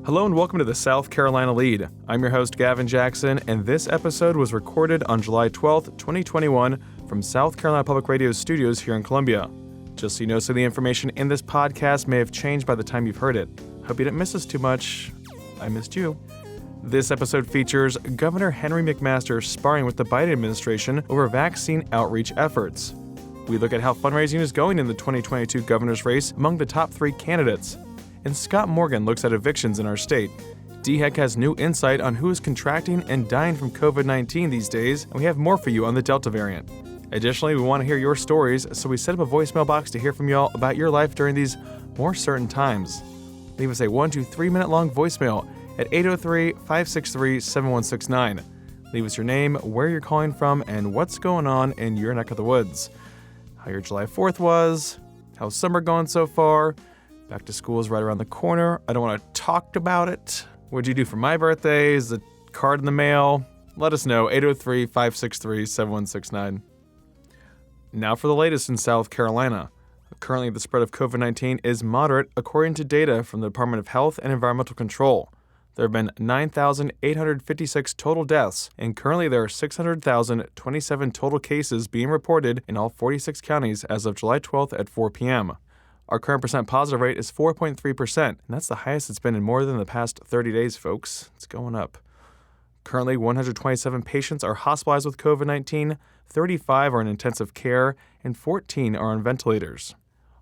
Hello and welcome to the South Carolina Lead. I'm your host, Gavin Jackson, and this episode was recorded on July 12th, 2021 from South Carolina Public Radio studios here in Columbia. Just so you know, some of the information in this podcast may have changed by the time you've heard it. Hope you didn't miss us too much. I missed you. This episode features Governor Henry McMaster sparring with the Biden administration over vaccine outreach efforts. We look at how fundraising is going in the 2022 governor's race among the top 3 candidates. And Scott Morgan looks at evictions in our state. DHEC has new insight on who is contracting and dying from COVID-19 these days, and we have more for you on the Delta variant. Additionally, we want to hear your stories, so we set up a voicemail box to hear from y'all about your life during these more certain times. Leave us a 1 to 3 minute long voicemail at 803-563-7169. Leave us your name, where you're calling from, and what's going on in your neck of the woods. How your July 4th was, how's summer going so far? Back to school is right around the corner. I don't want to talk about it. What'd you do for my birthday? Is the card in the mail? Let us know, 803-563-7169. Now for the latest in South Carolina. Currently, the spread of COVID-19 is moderate according to data from the Department of Health and Environmental Control. There have been 9,856 total deaths, and currently there are 600,027 total cases being reported in all 46 counties as of July 12th at 4 p.m. Our current percent positive rate is 4.3%, and that's the highest it's been in more than the past 30 days, folks. It's going up. Currently, 127 patients are hospitalized with COVID-19, 35 are in intensive care, and 14 are on ventilators.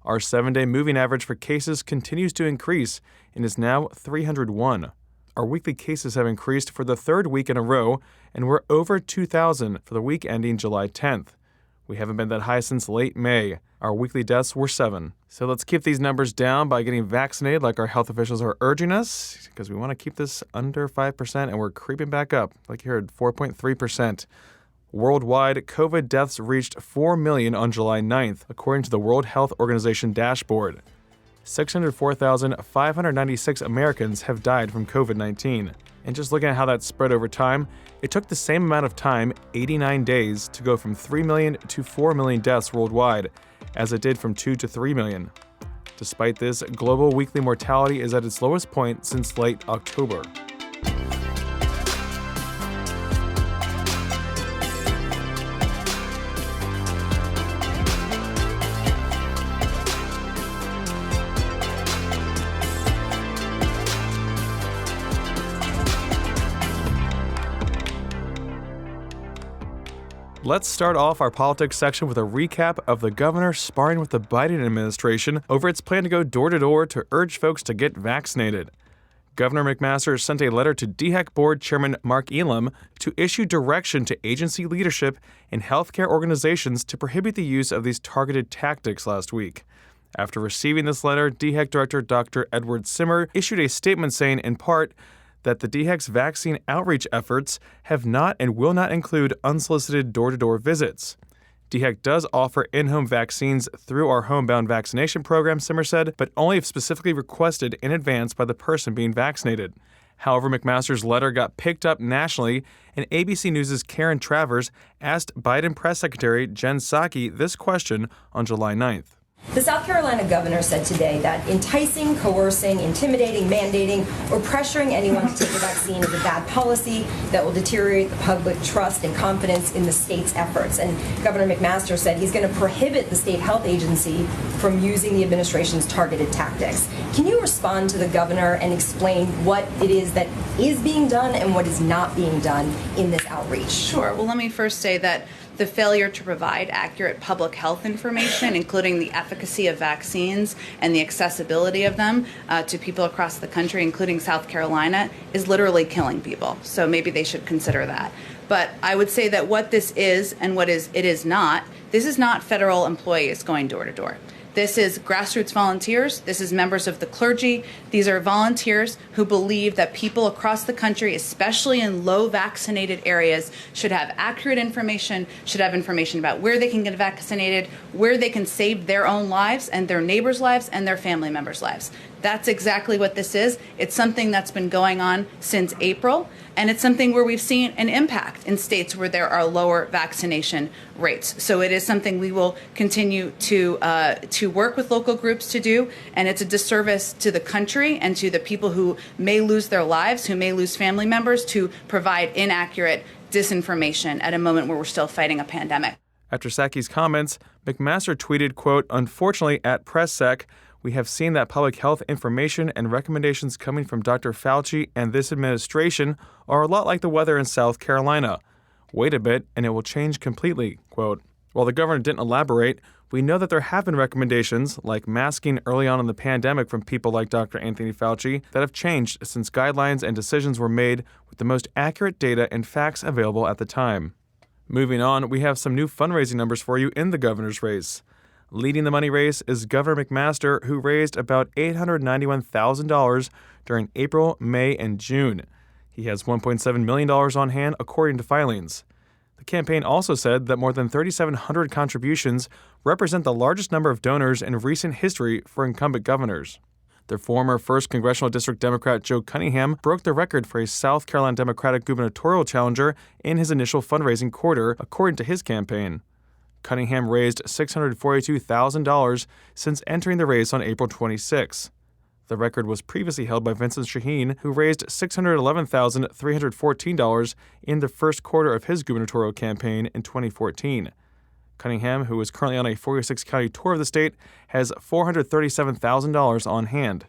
Our 7-day moving average for cases continues to increase and is now 301. Our weekly cases have increased for the 3rd week in a row, and we're over 2,000 for the week ending July 10th. We haven't been that high since late May. Our weekly deaths were 7. So let's keep these numbers down by getting vaccinated like our health officials are urging us, because we want to keep this under 5%, and we're creeping back up, like you heard, 4.3%. Worldwide, COVID deaths reached 4 million on July 9th, according to the World Health Organization dashboard. 604,596 Americans have died from COVID-19. And just looking at how that spread over time, it took the same amount of time, 89 days, to go from 3 million to 4 million deaths worldwide, as it did from 2 to 3 million. Despite this, global weekly mortality is at its lowest point since late October. Let's start off our politics section with a recap of the governor sparring with the Biden administration over its plan to go door-to-door to urge folks to get vaccinated. Governor McMaster sent a letter to DHEC Board Chairman Mark Elam to issue direction to agency leadership and healthcare organizations to prohibit the use of these targeted tactics last week. After receiving this letter, DHEC Director Dr. Edward Simmer issued a statement saying, in part, that the DHEC's vaccine outreach efforts have not and will not include unsolicited door-to-door visits. DHEC does offer in-home vaccines through our homebound vaccination program, Simmer said, but only if specifically requested in advance by the person being vaccinated. However, McMaster's letter got picked up nationally, and ABC News' Karen Travers asked Biden Press Secretary Jen Psaki this question on July 9th. The South Carolina governor said today that enticing, coercing, intimidating, mandating, or pressuring anyone to take a vaccine is a bad policy that will deteriorate the public trust and confidence in the state's efforts. And Governor McMaster said he's going to prohibit the state health agency from using the administration's targeted tactics. Can you respond to the governor and explain what it is that is being done and what is not being done in this outreach? Sure. Well, let me first say that the failure to provide accurate public health information, including the efficacy of vaccines and the accessibility of them to people across the country, including South Carolina, is literally killing people. So maybe they should consider that. But I would say that what this is and what it is not, this is not federal employees going door to door. This is grassroots volunteers. This is members of the clergy. These are volunteers who believe that people across the country, especially in low vaccinated areas, should have accurate information, should have information about where they can get vaccinated, where they can save their own lives and their neighbors' lives and their family members' lives. That's exactly what this is. It's something that's been going on since April, and it's something where we've seen an impact in states where there are lower vaccination rates. So it is something we will continue to work with local groups to do, and it's a disservice to the country and to the people who may lose their lives, who may lose family members, to provide inaccurate disinformation at a moment where we're still fighting a pandemic. After Psaki's comments, McMaster tweeted, quote, "Unfortunately, at PressSec, we have seen that public health information and recommendations coming from Dr. Fauci and this administration are a lot like the weather in South Carolina. Wait a bit, and it will change completely," quote. While the governor didn't elaborate, we know that there have been recommendations, like masking early on in the pandemic from people like Dr. Anthony Fauci, that have changed since guidelines and decisions were made with the most accurate data and facts available at the time. Moving on, we have some new fundraising numbers for you in the governor's race. Leading the money race is Governor McMaster, who raised about $891,000 during April, May, and June. He has $1.7 million on hand, according to filings. The campaign also said that more than 3,700 contributions represent the largest number of donors in recent history for incumbent governors. Their former 1st Congressional District Democrat Joe Cunningham broke the record for a South Carolina Democratic gubernatorial challenger in his initial fundraising quarter, according to his campaign. Cunningham raised $642,000 since entering the race on April 26. The record was previously held by Vincent Shaheen, who raised $611,314 in the first quarter of his gubernatorial campaign in 2014. Cunningham, who is currently on a 46-county tour of the state, has $437,000 on hand.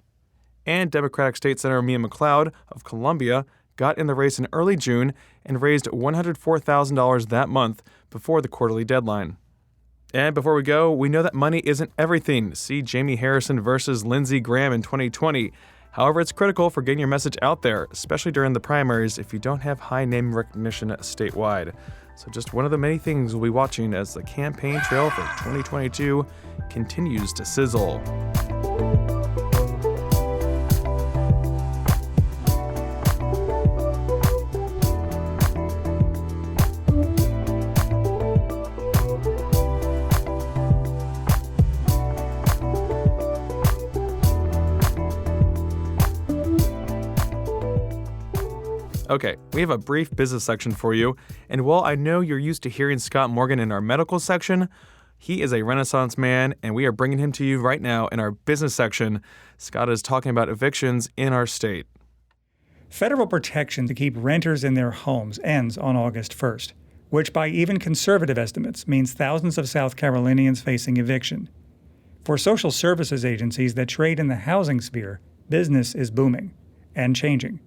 And Democratic State Senator Mia McLeod of Columbia got in the race in early June and raised $104,000 that month before the quarterly deadline. And before we go, we know that money isn't everything. See Jamie Harrison versus Lindsey Graham in 2020. However, it's critical for getting your message out there, especially during the primaries if you don't have high name recognition statewide. So just one of the many things we'll be watching as the campaign trail for 2022 continues to sizzle. Okay, we have a brief business section for you, and while I know you're used to hearing Scott Morgan in our medical section, he is a Renaissance man, and we are bringing him to you right now in our business section. Scott is talking about evictions in our state. Federal protection to keep renters in their homes ends on August 1st, which by even conservative estimates means thousands of South Carolinians facing eviction. For social services agencies that trade in the housing sphere, business is booming and changing,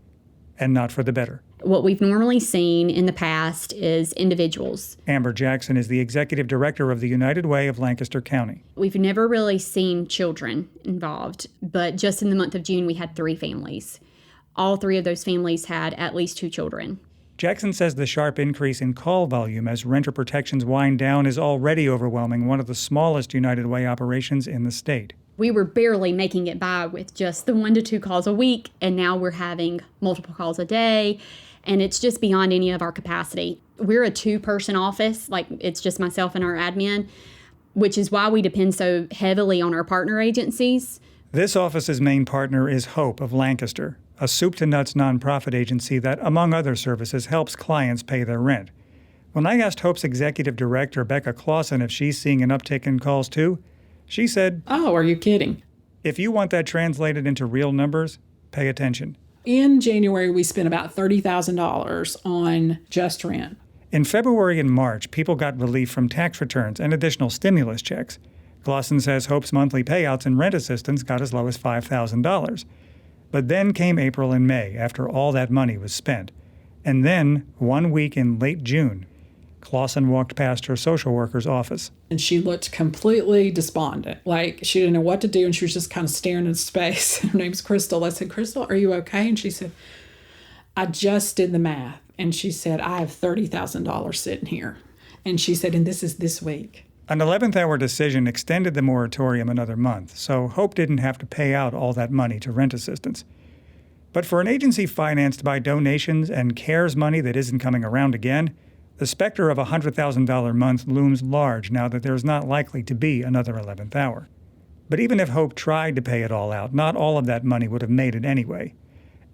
and not for the better. What we've normally seen in the past is individuals. Amber Jackson is the executive director of the United Way of Lancaster County. We've never really seen children involved, but just in the month of June, we had 3 families. All 3 of those families had at least 2 children. Jackson says the sharp increase in call volume as renter protections wind down is already overwhelming one of the smallest United Way operations in the state. We were barely making it by with just the 1 to 2 calls a week, and now we're having multiple calls a day, and it's just beyond any of our capacity. We're a 2-person office, like it's just myself and our admin, which is why we depend so heavily on our partner agencies. This office's main partner is Hope of Lancaster, a soup-to-nuts nonprofit agency that, among other services, helps clients pay their rent. When I asked Hope's executive director, Becca Clausen, if she's seeing an uptick in calls too, she said, "Oh, are you kidding?" If you want that translated into real numbers, pay attention. In January, we spent about $30,000 on just rent. In February and March, people got relief from tax returns and additional stimulus checks. Clausen says Hope's monthly payouts and rent assistance got as low as $5,000. But then came April and May after all that money was spent. And then, 1 week in late June, Clausen walked past her social worker's office. And she looked completely despondent, like she didn't know what to do, and she was just kind of staring into space. Her name's Crystal. I said, "Crystal, are you okay?" And she said, "I just did the math." And she said, "I have $30,000 sitting here." And she said, "And this is this week." An 11th-hour decision extended the moratorium another month, so Hope didn't have to pay out all that money to rent assistance. But for an agency financed by donations and CARES money that isn't coming around again, the specter of a $100,000 month looms large now that there's not likely to be another 11th hour. But even if Hope tried to pay it all out, not all of that money would have made it anyway.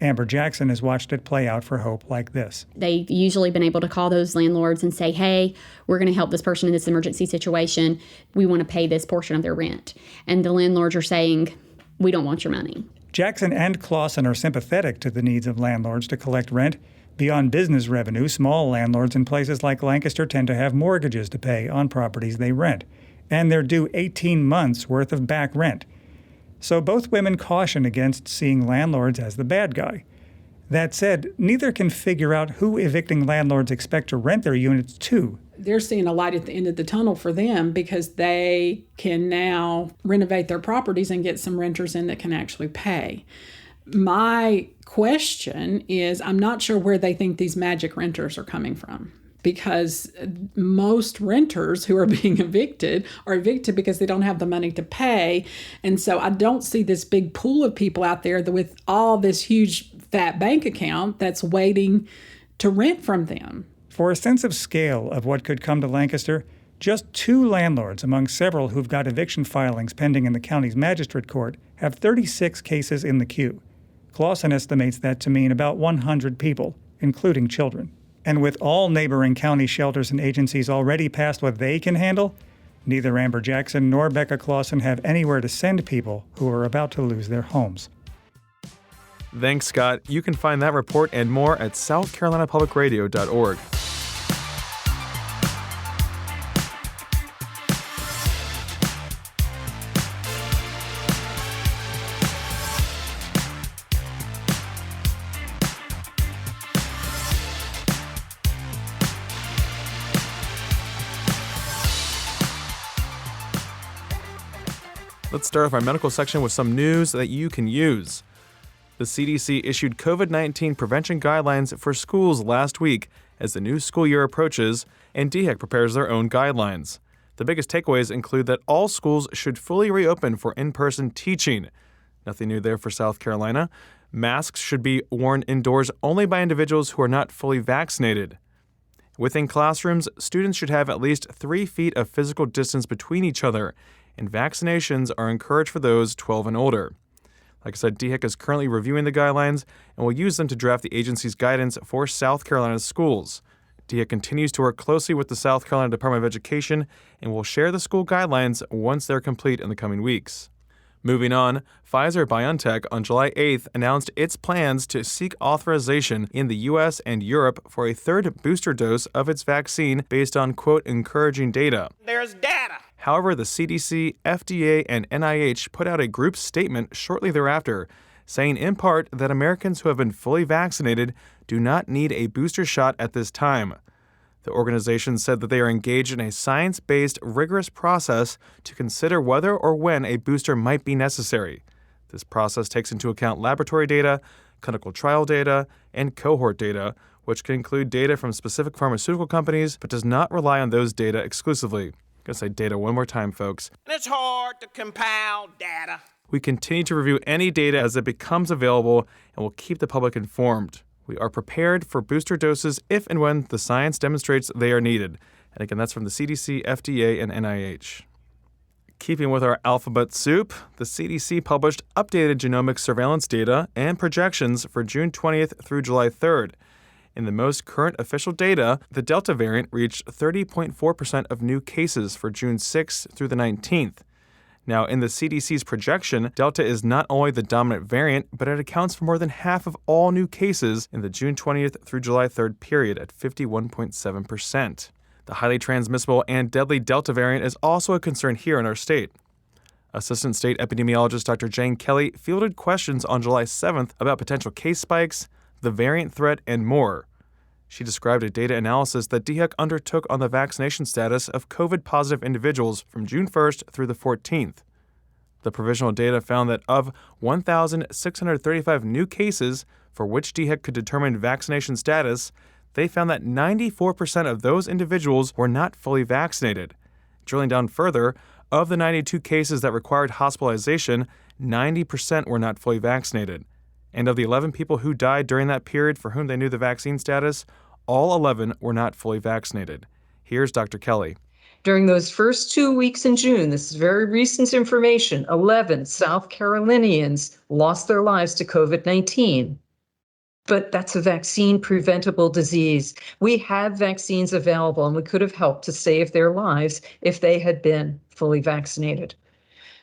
Amber Jackson has watched it play out for Hope like this. They've usually been able to call those landlords and say, hey, we're going to help this person in this emergency situation. We want to pay this portion of their rent. And the landlords are saying, we don't want your money. Jackson and Clausen are sympathetic to the needs of landlords to collect rent. Beyond business revenue, small landlords in places like Lancaster tend to have mortgages to pay on properties they rent, and they're due 18 months' worth of back rent. So both women caution against seeing landlords as the bad guy. That said, neither can figure out who evicting landlords expect to rent their units to. They're seeing a light at the end of the tunnel for them because they can now renovate their properties and get some renters in that can actually pay. My question is, I'm not sure where they think these magic renters are coming from, because most renters who are being evicted are evicted because they don't have the money to pay. And so I don't see this big pool of people out there with all this huge fat bank account that's waiting to rent from them. For a sense of scale of what could come to Lancaster, just 2 landlords among several who've got eviction filings pending in the county's magistrate court have 36 cases in the queue. Clausen estimates that to mean about 100 people, including children. And with all neighboring county shelters and agencies already past what they can handle, neither Amber Jackson nor Becca Clausen have anywhere to send people who are about to lose their homes. Thanks, Scott. You can find that report and more at southcarolinapublicradio.org. Let's start off our medical section with some news that you can use. The CDC issued COVID-19 prevention guidelines for schools last week as the new school year approaches, and DHEC prepares their own guidelines. The biggest takeaways include that all schools should fully reopen for in-person teaching. Nothing new there for South Carolina. Masks should be worn indoors only by individuals who are not fully vaccinated. Within classrooms, students should have at least 3 feet of physical distance between each other, and vaccinations are encouraged for those 12 and older. Like I said, DHEC is currently reviewing the guidelines and will use them to draft the agency's guidance for South Carolina's schools. DHEC continues to work closely with the South Carolina Department of Education and will share the school guidelines once they're complete in the coming weeks. Moving on, Pfizer-BioNTech on July 8th announced its plans to seek authorization in the U.S. and Europe for a 3rd booster dose of its vaccine based on, quote, encouraging data. There's data. However, the CDC, FDA, and NIH put out a group statement shortly thereafter, saying in part that Americans who have been fully vaccinated do not need a booster shot at this time. The organization said that they are engaged in a science-based, rigorous process to consider whether or when a booster might be necessary. This process takes into account laboratory data, clinical trial data, and cohort data, which can include data from specific pharmaceutical companies, but does not rely on those data exclusively. I'm going to say data one more time, folks. It's hard to compile data. We continue to review any data as it becomes available and will keep the public informed. We are prepared for booster doses if and when the science demonstrates they are needed. And again, that's from the CDC, FDA, and NIH. Keeping with our alphabet soup, the CDC published updated genomic surveillance data and projections for June 20th through July 3rd. In the most current official data, the Delta variant reached 30.4% of new cases for June 6th through the 19th. Now, in the CDC's projection, Delta is not only the dominant variant, but it accounts for more than half of all new cases in the June 20th through July 3rd period at 51.7%. The highly transmissible and deadly Delta variant is also a concern here in our state. Assistant State Epidemiologist Dr. Jane Kelly fielded questions on July 7th about potential case spikes, the variant threat, and more. She described a data analysis that DHEC undertook on the vaccination status of COVID-positive individuals from June 1st through the 14th. The provisional data found that of 1,635 new cases for which DHEC could determine vaccination status, they found that 94% of those individuals were not fully vaccinated. Drilling down further, of the 92 cases that required hospitalization, 90% were not fully vaccinated. And of the 11 people who died during that period for whom they knew the vaccine status, all 11 were not fully vaccinated. Here's Dr. Kelly. During those first 2 weeks in June, this is very recent information, 11 South Carolinians lost their lives to COVID-19. But that's a vaccine-preventable disease. We have vaccines available, and we could have helped to save their lives if they had been fully vaccinated.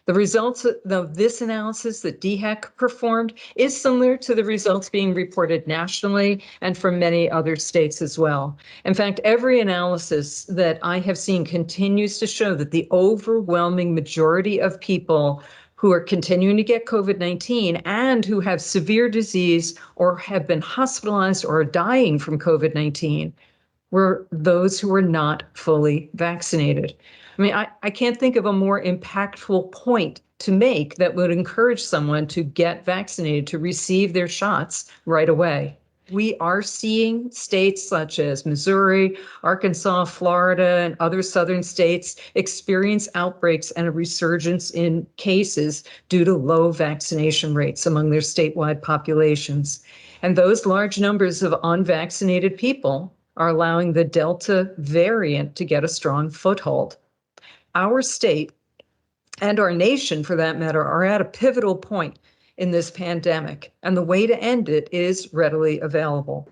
The results of this analysis that DHEC performed is similar to the results being reported nationally and from many other states as well. In fact, every analysis that I have seen continues to show that the overwhelming majority of people who are continuing to get COVID-19 and who have severe disease or have been hospitalized or are dying from COVID-19 were those who were not fully vaccinated. I mean, I can't think of a more impactful point to make that would encourage someone to get vaccinated, to receive their shots right away. We are seeing states such as Missouri, Arkansas, Florida, and other southern states experience outbreaks and a resurgence in cases due to low vaccination rates among their statewide populations. And those large numbers of unvaccinated people are allowing the Delta variant to get a strong foothold. Our state and our nation, for that matter, are at a pivotal point in this pandemic, and the way to end it is readily available.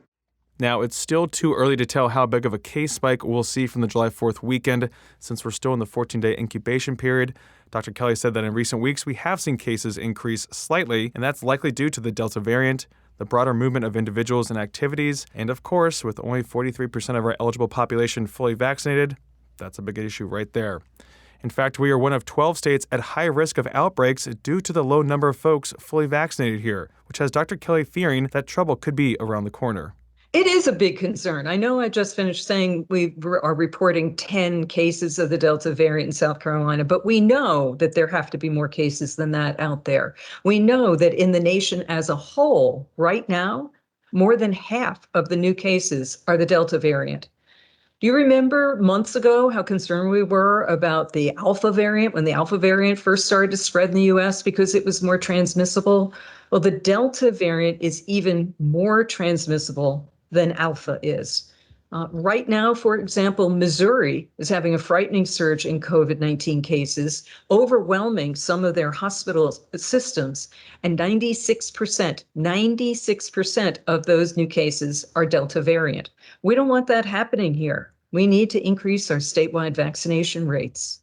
Now, it's still too early to tell how big of a case spike we'll see from the July 4th weekend, since we're still in the 14-day incubation period. Dr. Kelly said that in recent weeks, we have seen cases increase slightly, and that's likely due to the Delta variant, the broader movement of individuals and activities, and of course, with only 43% of our eligible population fully vaccinated, that's a big issue right there. In fact, we are one of 12 states at high risk of outbreaks due to the low number of folks fully vaccinated here, which has Dr. Kelly fearing that trouble could be around the corner. It is a big concern. I know I just finished saying we are reporting 10 cases of the Delta variant in South Carolina, but we know that there have to be more cases than that out there. We know that in the nation as a whole, right now, more than half of the new cases are the Delta variant. Do you remember months ago how concerned we were about the Alpha variant when the Alpha variant first started to spread in the U.S. because it was more transmissible? Well, the Delta variant is even more transmissible than Alpha is. Right now, for example, Missouri is having a frightening surge in COVID-19 cases, overwhelming some of their hospital systems, and 96% of those new cases are Delta variant. We don't want that happening here. We need to increase our statewide vaccination rates.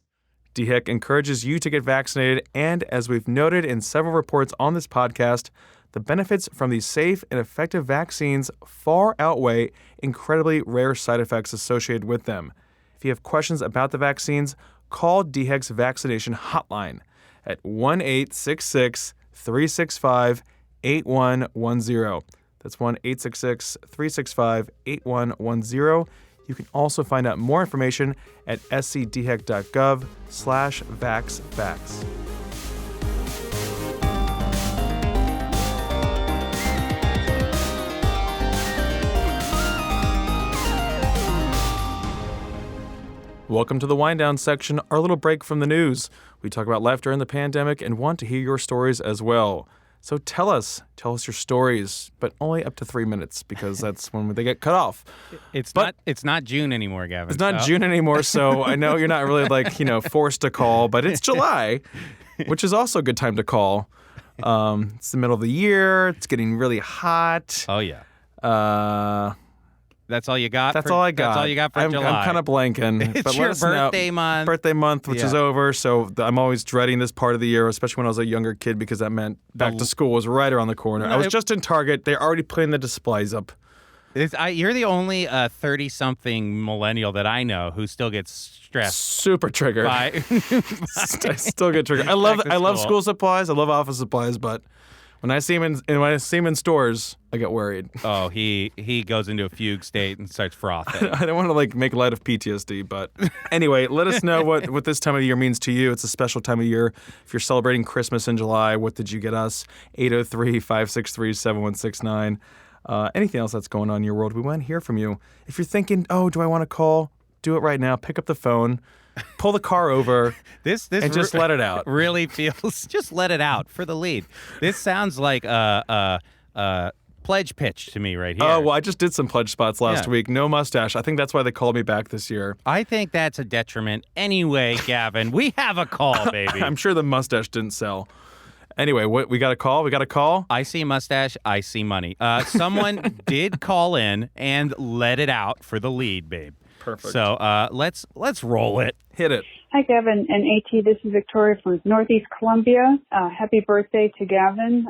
DHEC encourages you to get vaccinated, and as we've noted in several reports on this podcast, the benefits from these safe and effective vaccines far outweigh incredibly rare side effects associated with them. If you have questions about the vaccines, call DHEC's vaccination hotline at 1-866-365-8110. That's 1-866-365-8110. You can also find out more information at scdhec.gov/vaxvax. Welcome to the Wind Down section, our little break from the news. We talk about life during the pandemic and want to hear your stories as well. So tell us your stories, but only up to 3 minutes because that's when they get cut off. It's not June anymore, Gavin. It's not June anymore, so I know you're not really forced to call, but it's July, which is also a good time to call. It's the middle of the year. It's getting really hot. Oh yeah. That's all you got? That's all I got. That's all you got for July? I'm kind of blanking. It's your birthday month. Birthday month, which is over, so I'm always dreading this part of the year, especially when I was a younger kid, because that meant back to school was right around the corner. I was just in Target. They're already putting the displays up. You're the only 30-something millennial that I know who still gets stressed. Super triggered. I still get triggered. I love school supplies. I love office supplies, but when I see him in stores, I get worried. Oh, he goes into a fugue state and starts frothing. I don't want to make light of PTSD, but anyway, let us know what this time of year means to you. It's a special time of year. If you're celebrating Christmas in July, what did you get us? 803-563-7169. Anything else that's going on in your world, we want to hear from you. If you're thinking, oh, do I want to call? Do it right now. Pick up the phone. Pull the car over and just let it out. Really feels, just let it out for the lead. This sounds like pledge pitch to me right here. Oh, well, I just did some pledge spots last Yeah. week. No mustache. I think that's why they called me back this year. I think that's a detriment. Anyway, Gavin, we have a call, baby. I'm sure the mustache didn't sell. Anyway, we got a call? We got a call? I see mustache, I see money. Someone did call in and let it out for the lead, babe. Perfect. So let's roll it. Hit it. Hi, Gavin and AT. This is Victoria from Northeast Columbia. Happy birthday to Gavin.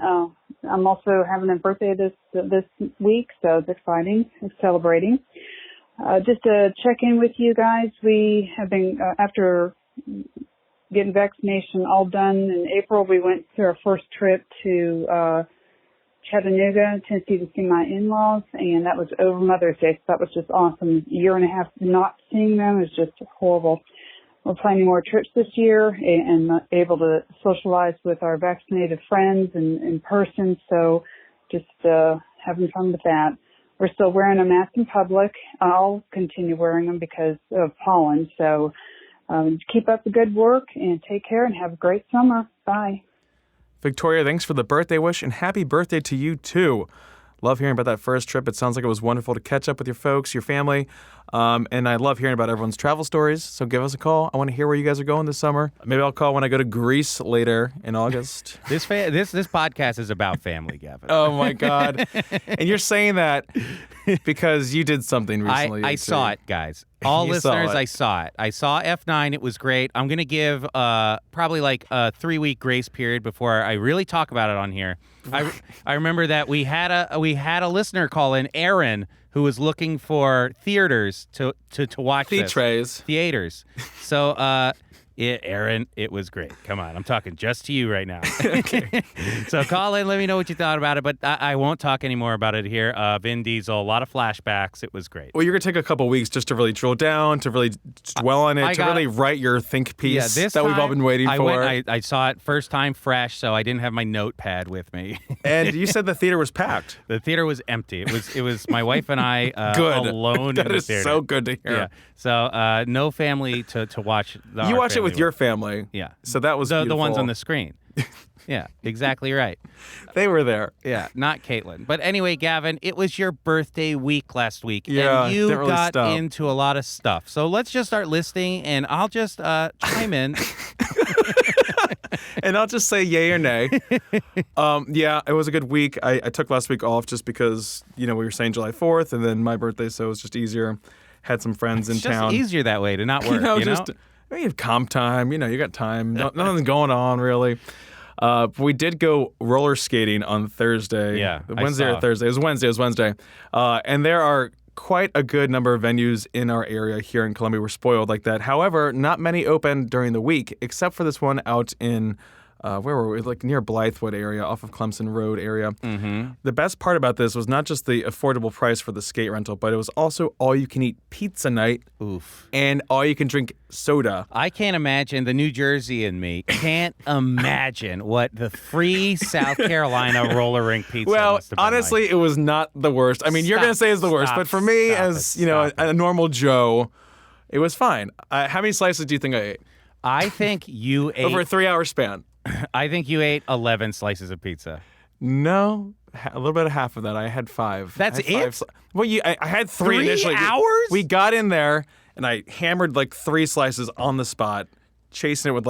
I'm also having a birthday this week, so it's exciting. It's celebrating. Just to check in with you guys, we have been, after getting vaccination all done in April, we went to our first trip to Chattanooga, Tennessee, to see my in-laws, and that was over Mother's Day, so that was just awesome. A year and a half not seeing them is just horrible. We're planning more trips this year and able to socialize with our vaccinated friends in person, so just having fun with that. We're still wearing a mask in public. I'll continue wearing them because of pollen, so keep up the good work and take care and have a great summer. Bye. Victoria, thanks for the birthday wish, and happy birthday to you, too. Love hearing about that first trip. It sounds like it was wonderful to catch up with your folks, your family, and I love hearing about everyone's travel stories, so give us a call. I want to hear where you guys are going this summer. Maybe I'll call when I go to Greece later in August. This podcast is about family, Gavin. Oh, my God. And you're saying that because you did something recently. I saw it, guys. All You saw listeners, it. I saw it. I saw F9. It was great. I'm going to give probably like a 3-week grace period before I really talk about it on here. I remember that we had a listener call in, Aaron, who was looking for theaters to watch this. Theaters. So, Aaron, it was great. Come on, I'm talking just to you right now. Okay. So call in, let me know what you thought about it, but I won't talk anymore about it here. Vin Diesel, a lot of flashbacks. It was great. Well, you're going to take a couple weeks just to really drill down, to really dwell on it, to really write your think piece that we've all been waiting for. I saw it first time fresh, so I didn't have my notepad with me. And you said the theater was packed. The theater was empty. It was my wife and I alone That in the is theater. so good to hear. Yeah. So no family to watch. You watched it with your family. Yeah. So that was the ones beautiful. on the screen. Yeah, exactly right. They were there. Yeah, not Caitlin. But anyway, Gavin, it was your birthday week last week. Yeah, and you didn't really got stop. into a lot of stuff. So let's just start listing, and I'll just chime in. And I'll just say yay or nay. Yeah, it was a good week. I took last week off just because, we were saying July 4th, and then my birthday, so it was just easier. Had some friends in It's town. just easier that way to not work, You have comp time. You got time. Nothing's going on, really. We did go roller skating on Thursday. Yeah, Wednesday or Thursday. It was Wednesday. And there are quite a good number of venues in our area here in Columbia. We're spoiled like that. However, not many open during the week, except for this one out in, where were we? Like near Blythewood area, off of Clemson Road area. Mm-hmm. The best part about this was not just the affordable price for the skate rental, but it was also all-you-can-eat pizza night. Oof. And all-you-can-drink soda. I can't imagine, the New Jersey in me can't imagine what the free South Carolina roller rink pizza must have been honestly, like. it was not the worst. I mean, you're going to say it's the worst, but for me, a normal Joe, it was fine. How many slices do you think I ate? I think you ate... Over a 3-hour span. I think you ate 11 slices of pizza. No, a little bit of half of that. I had 5. That's it? Well, I had 3 initially. 3 hours? We got in there, and I hammered like 3 slices on the spot, chasing it with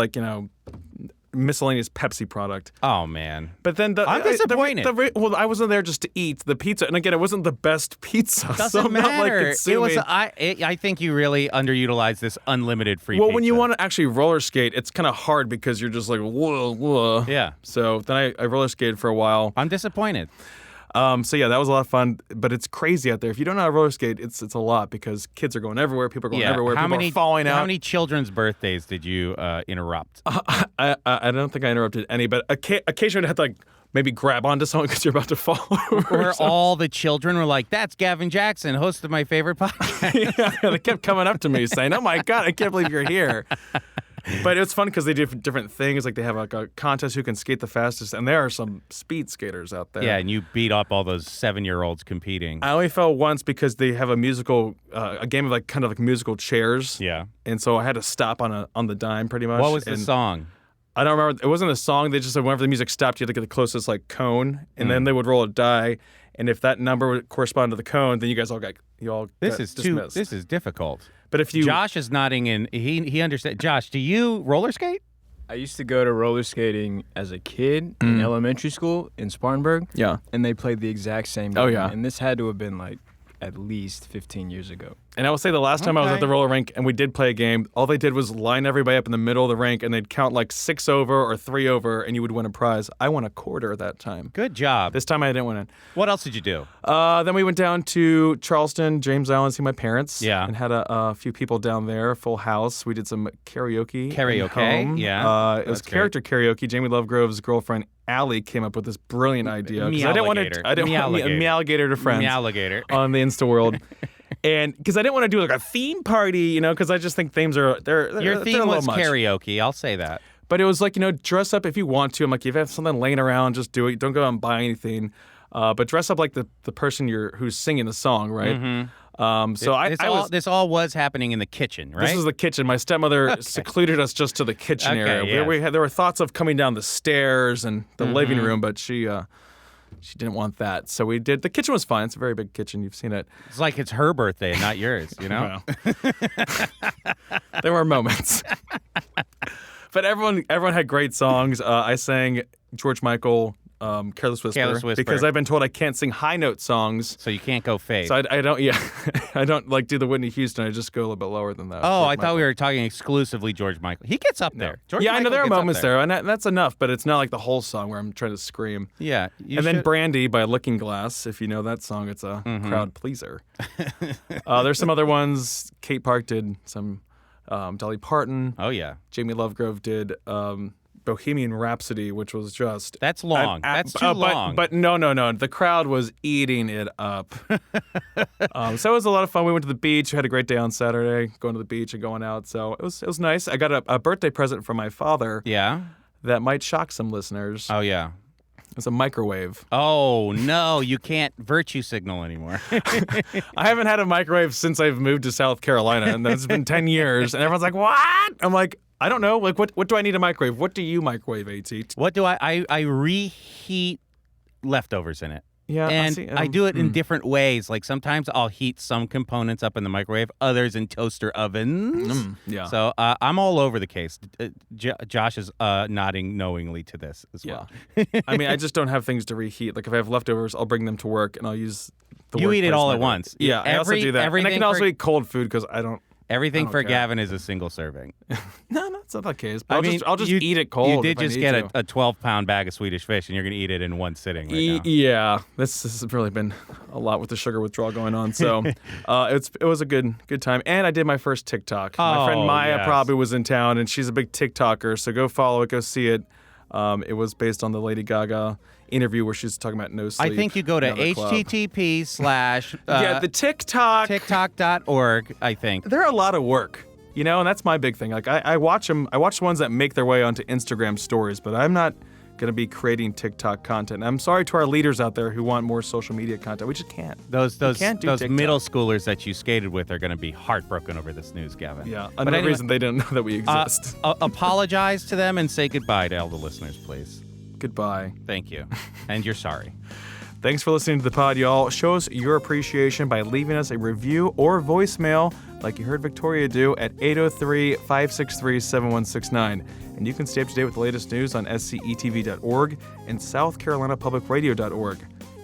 miscellaneous Pepsi product. Oh, man. But then I'm disappointed. Well, I wasn't there just to eat the pizza, and again, it wasn't the best pizza. Doesn't so I'm matter. Not, It was. I think you really underutilized this unlimited free pizza. Well, when you want to actually roller skate, it's kind of hard because you're just like, whoa. Yeah. So then I roller skated for a while. I'm disappointed. So yeah, that was a lot of fun, but it's crazy out there. If you don't know how to roller skate, it's a lot because kids are going everywhere, people are going everywhere, people are falling out. How many children's birthdays did you interrupt? I don't think I interrupted any, but occasionally I'd have to maybe grab onto someone because you're about to fall over. Where all the children were like, "That's Gavin Jackson, host of my favorite podcast." Yeah, they kept coming up to me saying, "Oh my God, I can't believe you're here." But it's fun because they do different things. Like they have a contest who can skate the fastest, and there are some speed skaters out there. Yeah, and you beat up all those 7-year-olds competing. I only fell once because they have a game of kind of musical chairs. Yeah, and so I had to stop on the dime pretty much. What was the song? I don't remember. It wasn't a song. They just said whenever the music stopped, you had to get the closest cone, and then they would roll a die. And if that number would correspond to the cone, then you guall got dismissed. This is difficult. But if you Josh is nodding in. He understands. Josh, do you roller skate? I used to go to roller skating as a kid in elementary school in Spartanburg. Yeah. And they played the exact same game. Oh, yeah. And this had to have been like at least 15 years ago. And I will say the last time I was at the roller rink and we did play a game, all they did was line everybody up in the middle of the rink and they'd count like 6 over or 3 over and you would win a prize. I won a quarter that time. Good job. This time I didn't win it. What else did you do? Then we went down to Charleston, James Island, see my parents. Yeah. And had a few people down there, full house. We did some karaoke. Karaoke, at home. yeah. It was character karaoke. Jamie Lovegrove's girlfriend, Allie, came up with this brilliant idea. 'Cause I didn't want me alligator to friends Mealligator. on the Insta world. And because I didn't want to do like a theme party, because I just think themes are they're Your they're theme a little was much. karaoke. I'll say that. But it was like, dress up if you want to. I'm like, if you have something laying around, just do it. Don't go out and buy anything. But dress up like the person who's singing the song, right? Mm-hmm. This all was happening in the kitchen, right? This was the kitchen. My stepmother secluded us just to the kitchen area. Yeah. There were thoughts of coming down the stairs and the living room, but she didn't want that. So we did. The kitchen was fine. It's a very big kitchen. You've seen it. It's like it's her birthday, not yours, Well, there were moments. But everyone had great songs. I sang George Michael, Careless Whisper, because I've been told I can't sing high note songs. So you can't go fade. So I don't. Yeah, I don't like do the Whitney Houston. I just go a little bit lower than that. Oh, I thought we were talking exclusively George Michael. He gets up there. George I know Michael there are gets up moments there, and that's enough. But it's not like the whole song where I'm trying to scream. Yeah, then Brandy by Looking Glass. If you know that song, it's a crowd pleaser. There's some other ones. Kate Park did some. Dolly Parton. Oh yeah. Jamie Lovegrove did. Bohemian Rhapsody, which was just... That's long. That's too long. But no. The crowd was eating it up. So it was a lot of fun. We went to the beach. We had a great day on Saturday, going to the beach and going out. So it was nice. I got a birthday present from my father. Yeah? That might shock some listeners. Oh, yeah. It's a microwave. Oh, no. You can't virtue signal anymore. I haven't had a microwave since I've moved to South Carolina, and that's been 10 years. And everyone's like, what? I'm like... I don't know. Like, what do I need a microwave? What do you microwave, AT? What do I reheat leftovers in it. Yeah, and I do it in different ways. Like sometimes I'll heat some components up in the microwave, others in toaster ovens. Yeah. So I'm all over the case. Josh is nodding knowingly to this as well. I mean, I just don't have things to reheat. Like if I have leftovers, I'll bring them to work and I'll use the You eat it workplace all at microwave. once. Yeah, I also do that. And I can also eat cold food because I don't. Everything for care. Gavin is a single serving. No, it's not the case. But I'll just eat it cold. You did if I just need get to. a 12-pound bag of Swedish fish, and you're going to eat it in one sitting right now. Yeah, this has really been a lot with the sugar withdrawal going on. So it was a good time. And I did my first TikTok. My friend Maya probably was in town, and she's a big TikToker. So go follow it, go see it. It was based on the Lady Gaga interview where she's talking about no sleep. I think you go to http/ yeah, the TikTok. TikTok.org, I think. They're a lot of work, and that's my big thing. Like I watch them. I watch the ones that make their way onto Instagram stories, but I'm not going to be creating TikTok content. I'm sorry to our leaders out there who want more social media content. We just can't. Those can't do TikTok. middle schoolers that you skated with are going to be heartbroken over this news, Gavin. Yeah, another reason they didn't know that we exist. Apologize to them and say goodbye to all the listeners, please. Goodbye. Thank you. And you're sorry. Thanks for listening to the pod, y'all. Show us your appreciation by leaving us a review or voicemail like you heard Victoria do at 803-563-7169. And you can stay up to date with the latest news on scetv.org and southcarolinapublicradio.org.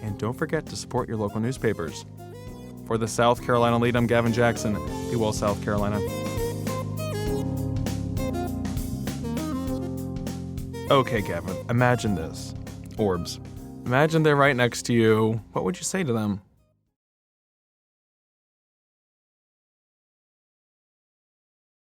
And don't forget to support your local newspapers. For the South Carolina Lead, I'm Gavin Jackson. Be well, South Carolina. Okay, Gavin, imagine this. Orbs. Imagine they're right next to you. What would you say to them?